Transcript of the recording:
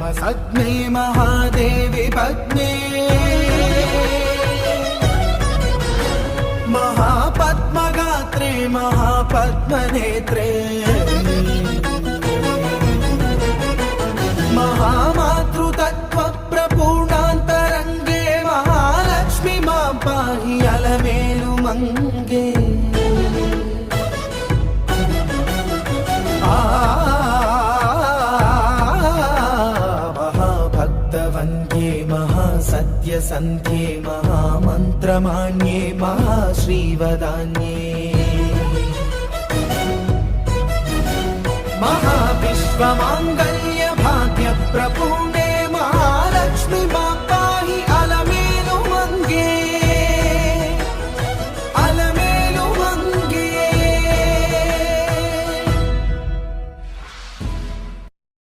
पद्मसग्ने महादेवी पद्मे महापद्मगात्रे महापद्मनेत्रे महामातृतत्त्वप्रपूर्णान्तरङ्गे महालक्ष्मी मां पाहि अलमेलुमङ्गे महाभक्तवन्द्ये महासत्यसन्ध्ये महामन्त्रमान्ये महाश्रीवदान्ये महाविश्वमाङ्गल्य भाग्यप्रपूर्णे महालक्ष्मी